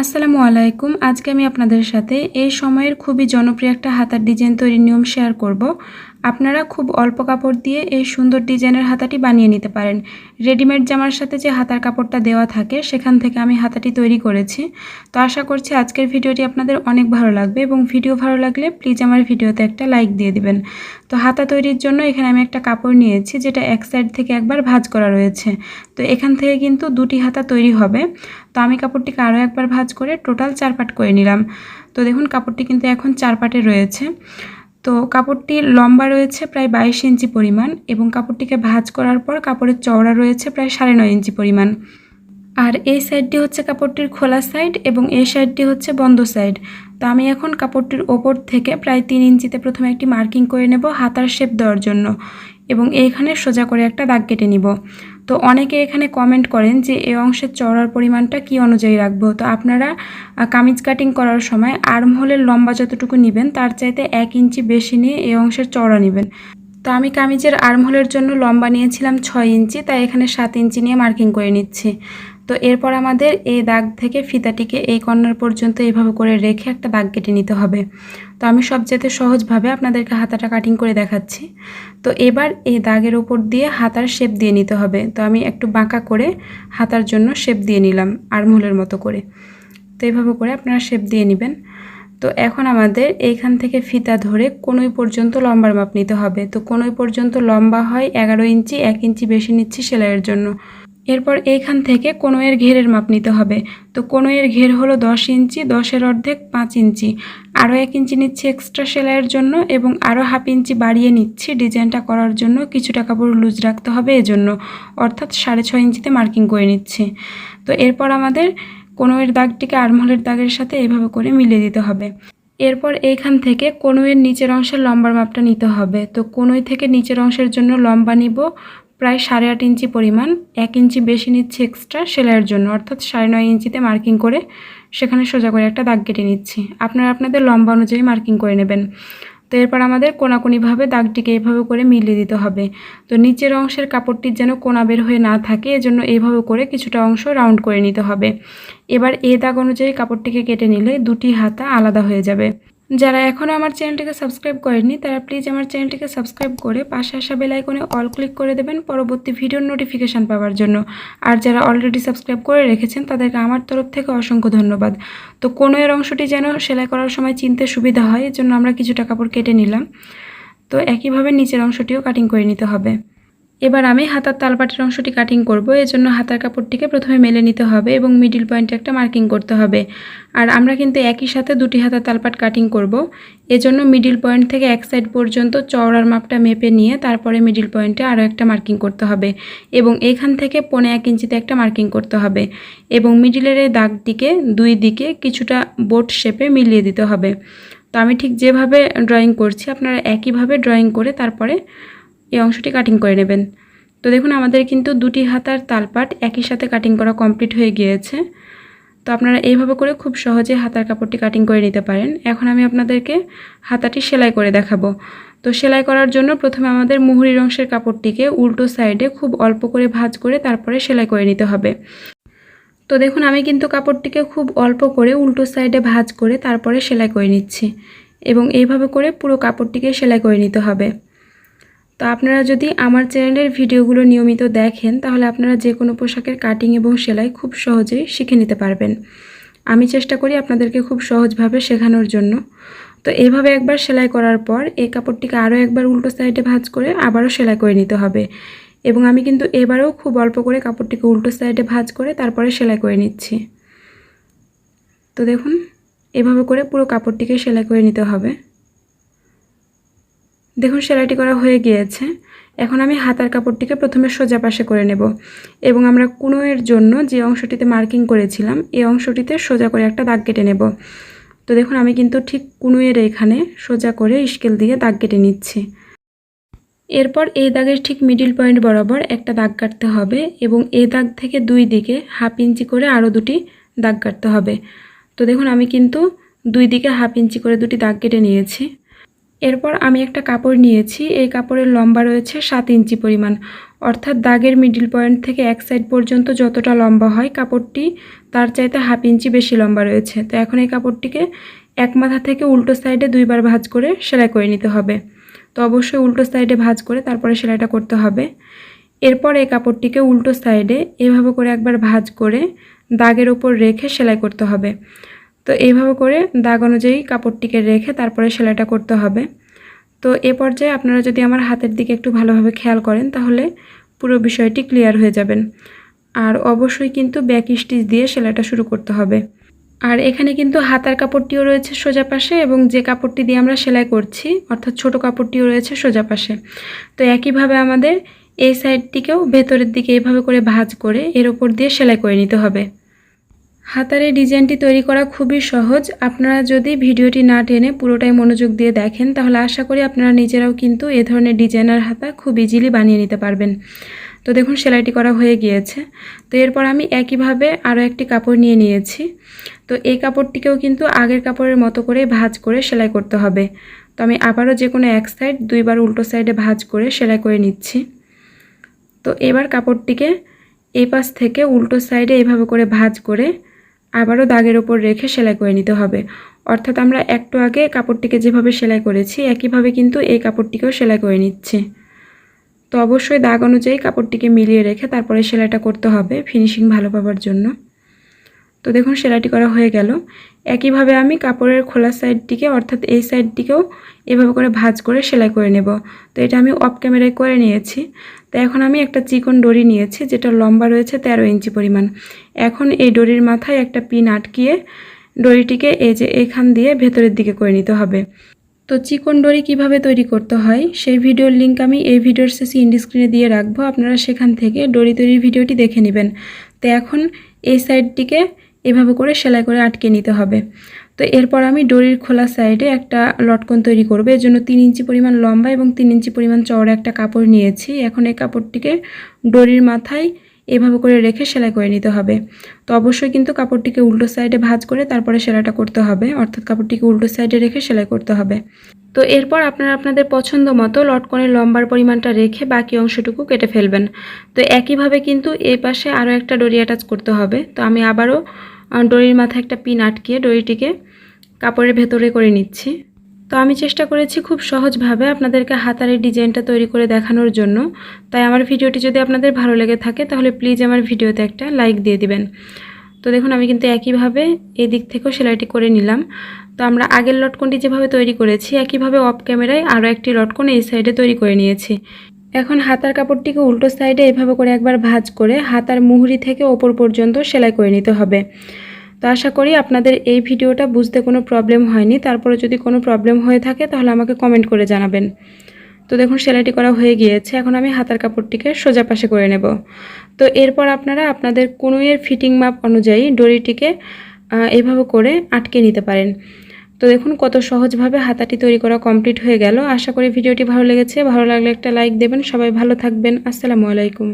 আসসালামু আলাইকুম। আজকে আমি আপনাদের সাথে এই সময়ের খুবই জনপ্রিয় একটা হাতার ডিজাইন তৈরির নিয়ম শেয়ার করব। আপনারা খুব অল্প কাপড় দিয়ে এই সুন্দর ডিজাইনের হাতাটি বানিয়ে নিতে পারেন। রেডিমেড জামার সাথে যে হাতার কাপড়টা দেওয়া থাকে সেখান থেকে আমি হাতাটি তৈরি করেছি। তো আশা করছি আজকের ভিডিওটি আপনাদের অনেক ভালো লাগবে এবং ভিডিও ভালো লাগলে প্লিজ আমার ভিডিওতে একটা লাইক দিয়ে দিবেন। তো হাতা তৈরির জন্য এখানে আমি একটা কাপড় নিয়েছি যেটা এক সাইড থেকে একবার ভাঁজ করা রয়েছে। তো এখান থেকে কিন্তু দুটি হাতা তৈরি হবে। তো আমি কাপড়টিকে আরও একবার ভাঁজ করে টোটাল 4 পাট করে নিলাম। তো দেখুন কাপড়টি কিন্তু এখন 4 পাটে রয়েছে। তো কাপড়টি লম্বা রয়েছে প্রায় 22 ইঞ্চি পরিমাণ এবং কাপড়টিকে ভাঁজ করার পর কাপড়ের চওড়া রয়েছে প্রায় 9.5 ইঞ্চি পরিমাণ। আর এই সাইডটি হচ্ছে কাপড়টির খোলা সাইড এবং এই সাইডটি হচ্ছে বন্ধ সাইড। তো আমি এখন কাপড়টির ওপর থেকে প্রায় 3 ইঞ্চিতে প্রথমে একটি মার্কিং করে নেব হাতার শেপ দেওয়ার জন্য এবং এইখানে সোজা করে একটা দাগ কেটে নিব। তো অনেকে এখানে কমেন্ট করেন যে এই অংশের চওড়ার পরিমাণটা কি অনুযায়ী রাখবো। তো আপনারা কামিজ কাটিং করার সময় আর্মহোলের লম্বা যতটুকু নেবেন তার চাইতে 1 ইঞ্চি বেশি নিয়ে এই অংশের চওড়া নেবেন। তো আমি কামিজের আর্মহোলের জন্য লম্বা নিয়েছিলাম 6 ইঞ্চি, তাই এখানে 7 ইঞ্চি নিয়ে মার্কিং করে নিচ্ছি। তো এরপর আমাদের এই দাগ থেকে ফিতাটিকে এই কর্নার পর্যন্ত এইভাবে করে রেখে একটা দাগ কেটে নিতে হবে। তো আমি সবচেয়ে সহজভাবে আপনাদেরকে হাতাটা কাটিং করে দেখাচ্ছি। তো এবার এই দাগের উপর দিয়ে হাতার শেপ দিয়ে নিতে হবে। তো আমি একটু বাঁকা করে হাতার জন্য শেপ দিয়ে নিলাম আর্মহোলের মতো করে। তো এইভাবে করে আপনারা শেপ দিয়ে নেবেন। তো এখন আমাদের এইখান থেকে ফিতা ধরে কোনোই পর্যন্ত লম্বার মাপ নিতে হবে। তো কোনোই পর্যন্ত লম্বা হয় 11 ইঞ্চি, 1 ইঞ্চি বেশি নিচ্ছি সেলাইয়ের জন্য। এরপর এইখান থেকে কোনোয়ের ঘেরের মাপ নিতে হবে। তো কোনোয়ের ঘের হলো 10 ইঞ্চি, 10-এর অর্ধেক 5 ইঞ্চি। আরও 1 ইঞ্চি নিচ্ছি এক্সট্রা সেলাইয়ের জন্য এবং আরও হাফ ইঞ্চি বাড়িয়ে নিচ্ছি ডিজাইনটা করার জন্য, কিছুটা কাপড় লুজ রাখতে হবে এজন্য, অর্থাৎ 6.5 ইঞ্চিতে মার্কিং করে নিচ্ছি। তো এরপর আমাদের কোনোয়ের দাগটিকে আর্মহোলের দাগের সাথে এইভাবে করে মিলিয়ে দিতে হবে। এরপর এইখান থেকে কোনোয়ের নিচের অংশের লম্বার মাপটা নিতে হবে। তো কোনোই থেকে নিচের অংশের জন্য লম্বা নিব প্রায় 8.5 ইঞ্চি পরিমাণ, 1 ইঞ্চি বেশি নিচ্ছি এক্সট্রা সেলাইয়ের জন্য, অর্থাৎ 9.5 ইঞ্চিতে মার্কিং করে সেখানে সোজা করে একটা দাগ কেটে নিচ্ছি। আপনারা আপনাদের লম্বা অনুযায়ী মার্কিং করে নেবেন। তো এরপর আমাদের কোনাকুনিভাবে দাগটিকে এইভাবে করে মিলিয়ে দিতে হবে। তো নিচের অংশের কাপড়টির যেন কোনা বের হয়ে না থাকে এজন্য এইভাবে করে কিছুটা অংশ রাউন্ড করে নিতে হবে। এবার এই দাগ অনুযায়ী কাপড়টিকে কেটে নিলে দুটি হাতা আলাদা হয়ে যাবে। যারা এখনও আমার চ্যানেলটিকে সাবস্ক্রাইব করেননি তারা প্লিজ আমার চ্যানেলটিকে সাবস্ক্রাইব করে পাশে আসা বেল আইকনে অল ক্লিক করে দেবেন পরবর্তী ভিডিওর নোটিফিকেশান পাওয়ার জন্য। আর যারা অলরেডি সাবস্ক্রাইব করে রেখেছেন তাদেরকে আমার তরফ থেকে অসংখ্য ধন্যবাদ। তো কোনোয়ের অংশটি যেন সেলাই করার সময় চিনতে সুবিধা হয় এজন্য আমরা কিছুটা কাপড় কেটে নিলাম। তো একইভাবে নিচের অংশটিও কাটিং করে নিতে হবে। এবার আমি হাতার তালপাটের অংশটি কাটিং করব। এজন্য হাতার কাপড়টিকে প্রথমে মেলে নিতে হবে এবং মিডিল পয়েন্টে একটা মার্কিং করতে হবে। আর আমরা কিন্তু একই সাথে দুটি হাতার তালপাট কাটিং করব। এজন্য মিডিল পয়েন্ট থেকে এক সাইড পর্যন্ত চওড়ার মাপটা মেপে নিয়ে তারপরে মিডিল পয়েন্টে আরও একটা মার্কিং করতে হবে এবং এখান থেকে 1.25 ইঞ্চিতে একটা মার্কিং করতে হবে এবং মিডিলের এই দাগটিকে দুই দিকে কিছুটা বোট শেপে মিলিয়ে দিতে হবে। তো আমি ঠিক যেভাবে ড্রয়িং করছি আপনারা একইভাবে ড্রয়িং করে তারপরে এই অংশটি কাটিং করে নেবেন। তো দেখুন আমাদের কিন্তু দুটি হাতার তালপাট একই সাথে কাটিং করা কমপ্লিট হয়ে গিয়েছে। তো আপনারা এইভাবে করে খুব সহজে হাতার কাপড়টি কাটিং করে নিতে পারেন। এখন আমি আপনাদেরকে হাতাটি সেলাই করে দেখাবো। তো সেলাই করার জন্য প্রথমে আমাদের মুহুরির অংশের কাপড়টিকে উল্টো সাইডে খুব অল্প করে ভাঁজ করে তারপরে সেলাই করে নিতে হবে। তো দেখুন আমি কিন্তু কাপড়টিকে খুব অল্প করে উল্টো সাইডে ভাঁজ করে তারপরে সেলাই করে নিচ্ছি এবং এইভাবে করে পুরো কাপড়টিকে সেলাই করে নিতে হবে। তো আপনারা যদি আমার চ্যানেলের ভিডিওগুলো নিয়মিত দেখেন তাহলে আপনারা যে কোনো পোশাকের কাটিং এবং সেলাই খুব সহজেই শিখে নিতে পারবেন। আমি চেষ্টা করি আপনাদেরকে খুব সহজভাবে শেখানোর জন্য। তো এইভাবে একবার সেলাই করার পর এই কাপড়টিকে আরও একবার উল্টো সাইডে ভাঁজ করে আবারও সেলাই করে নিতে হবে এবং আমি কিন্তু এবারেও খুব অল্প করে কাপড়টিকে উল্টো সাইডে ভাঁজ করে তারপরে সেলাই করে নিচ্ছি। তো দেখুন এভাবে করে পুরো কাপড়টিকে সেলাই করে নিতে হবে। দেখুন সেলাইটি করা হয়ে গিয়েছে। এখন আমি হাতার কাপড়টিকে প্রথমে সোজা পাশে করে নেব এবং আমরা কোনোয়ের জন্য যে অংশটিতে মার্কিং করেছিলাম এই অংশটিতে সোজা করে একটা দাগ কেটে নেব। তো দেখুন আমি কিন্তু ঠিক কোনোয়ের এখানে সোজা করে স্কেল দিয়ে দাগ কেটে নিচ্ছি। এরপর এই দাগের ঠিক মিডিল পয়েন্ট বরাবর একটা দাগ কাটতে হবে এবং এই দাগ থেকে দুই দিকে হাফ ইঞ্চি করে আরও দুটি দাগ কাটতে হবে। তো দেখুন আমি কিন্তু দুই দিকে হাফ ইঞ্চি করে দুটি দাগ কেটে নিয়েছি। এরপর আমি একটা কাপড় নিয়েছি, এই কাপড়ের লম্বা রয়েছে 7 ইঞ্চি পরিমাণ, অর্থাৎ দাগের মিডল পয়েন্ট থেকে এক সাইড পর্যন্ত যতটা লম্বা হয় কাপড়টি তার চাইতে হাফ ইঞ্চি বেশি লম্বা রয়েছে। তো এখন এই কাপড়টিকে এক মাথা থেকে উল্টো সাইডে দুইবার ভাঁজ করে সেলাই করে নিতে হবে। তো অবশ্যই উল্টো সাইডে ভাঁজ করে তারপরে সেলাইটা করতে হবে। এরপর এই কাপড়টিকে উল্টো সাইডে এভাবে করে একবার ভাঁজ করে দাগের ওপর রেখে সেলাই করতে হবে। তো এইভাবে করে দাগ অনুযায়ী কাপড়টিকে রেখে তারপরে সেলাইটা করতে হবে। তো এ পর্যায়ে আপনারা যদি আমার হাতের দিকে একটু ভালোভাবে খেয়াল করেন তাহলে পুরো বিষয়টি ক্লিয়ার হয়ে যাবেন। আর অবশ্যই কিন্তু ব্যাক স্টিচ দিয়ে সেলাইটা শুরু করতে হবে। আর এখানে কিন্তু হাতার কাপড়টিও রয়েছে সোজা পাশে এবং যে কাপড়টি দিয়ে আমরা সেলাই করছি অর্থাৎ ছোট কাপড়টিও রয়েছে সোজা পাশে। তো একইভাবে আমাদের এই সাইডটিকেও ভেতরের দিকে এইভাবে করে ভাঁজ করে এর উপর দিয়ে সেলাই করে নিতে হবে। হাতার এই ডিজাইনটি তৈরি করা খুবই সহজ। আপনারা যদি ভিডিওটি না টেনে পুরোটাই মনোযোগ দিয়ে দেখেন তাহলে আশা করি আপনারা নিজেরাও কিন্তু এ ধরনের ডিজাইনার হাতা খুব ইজিলি বানিয়ে নিতে পারবেন। তো দেখুন সেলাইটি করা হয়ে গিয়েছে। তো এরপর আমি একইভাবে আরও একটি কাপড় নিয়ে নিয়েছি। তো এই কাপড়টিকেও কিন্তু আগের কাপড়ের মতো করে ভাঁজ করে সেলাই করতে হবে। তো আমি আবারও যে কোনো এক সাইড দুইবার উল্টো সাইডে ভাঁজ করে সেলাই করে নিচ্ছি। তো এবার কাপড়টিকে এই পাশ থেকে উল্টো সাইডে এইভাবে করে ভাঁজ করে আবারও দাগের ওপর রেখে সেলাই করে নিতে হবে। অর্থাৎ আমরা একটু আগে কাপড়টিকে যেভাবে সেলাই করেছি একইভাবে কিন্তু এই কাপড়টিকেও সেলাই করে নিচ্ছি। তো অবশ্যই দাগ অনুযায়ী কাপড়টিকে মিলিয়ে রেখে তারপরে সেলাইটা করতে হবে ফিনিশিং ভালো পাওয়ার জন্য। তো দেখুন সেলাইটি করা হয়ে গেল। একইভাবে আমি কাপড়ের খোলা সাইডটিকে অর্থাৎ এই সাইডটিকেও এভাবে করে ভাঁজ করে সেলাই করে নেব। তো এটা আমি অফ ক্যামেরায় করে নিয়েছি। তো এখন আমি একটা চিকন ডরি নিয়েছি যেটা লম্বা রয়েছে 13 ইঞ্চি পরিমাণ। এখন এই ডরির মাথায় একটা পিন আটকিয়ে ডরিটিকে এই যে এখান দিয়ে ভেতরের দিকে করে নিতে হবে। তো চিকন ডরি কিভাবে তৈরি করতে হয় সেই ভিডিওর লিঙ্ক আমি এই ভিডিওর শেষে এন্ড স্ক্রিনে দিয়ে রাখবো, আপনারা সেখান থেকে ডরি তৈরির ভিডিওটি দেখে নেবেন। তো এখন এই সাইডটিকে এভাবে করে সেলাই করে আটকে নিতে হবে। তো এরপর আমি ডরির খোলা সাইডে একটা লটকন তৈরি করব। এর জন্য 3 ইঞ্চি পরিমাণ লম্বা এবং 3 ইঞ্চি পরিমাণ চওড়া একটা কাপড় নিয়েছি। এখন এই কাপড়টিকে ডরির মাথায় এভাবে করে রেখে সেলাই করে নিতে হবে। তো অবশ্যই কিন্তু কাপড়টিকে উল্টো সাইডে ভাঁজ করে তারপরে সেলাইটা করতে হবে, অর্থাৎ কাপড়টিকে উল্টো সাইডে রেখে সেলাই করতে হবে। তো এরপর আপনারা আপনাদের পছন্দ মতো লটকনের লম্বার পরিমাণটা রেখে বাকি অংশটুকু কেটে ফেলবেন। তো একইভাবে কিন্তু এই পাশে আরও একটা ডরি অ্যাটাচ করতে হবে। তো আমি আবারও ডরির মাথায় একটা পিন আটকিয়ে ডরিটিকে কাপড়ের ভেতরে করে নিচ্ছি। তো আমি চেষ্টা করেছি খুব সহজভাবে আপনাদেরকে হাতার এই ডিজাইনটা তৈরি করে দেখানোর জন্য। তাই আমার ভিডিওটি যদি আপনাদের ভালো লেগে থাকে তাহলে প্লিজ আমার ভিডিওতে একটা লাইক দিয়ে দিবেন। তো দেখুন আমি কিন্তু একইভাবে এই দিক থেকেও সেলাইটি করে নিলাম। তো আমরা আগের লটকনটি যেভাবে তৈরি করেছি একইভাবে অফ ক্যামেরায় আরও একটি লটকন এই সাইডে তৈরি করে নিয়েছি। এখন হাতার কাপড়টিকে উল্টো সাইডে এভাবে করে একবার ভাঁজ করে হাতার মুহুরি থেকে ওপর পর্যন্ত সেলাই করে নিতে হবে। তো আশা করি আপনাদের এই ভিডিওটা বুঝতে কোনো প্রবলেম হয়নি। তারপরে যদি কোনো প্রবলেম হয়ে থাকে তাহলে আমাকে কমেন্ট করে জানাবেন। তো দেখুন সেলাইটি করা হয়ে গিয়েছে। এখন আমি হাতার কাপড়টিকে সোজা পাশে করে নেব। তো এরপর আপনারা আপনাদের কনুইয়ের ফিটিং মাপ অনুযায়ী ডরিটিকে এভাবে করে আটকে নিতে পারেন। তো দেখুন কত সহজভাবে হাতাটি তৈরি করা কমপ্লিট হয়ে গেল। আশা করি ভিডিওটি ভালো লেগেছে। ভালো লাগলে একটা লাইক দেবেন। সবাই ভালো থাকবেন। আসসালামু আলাইকুম।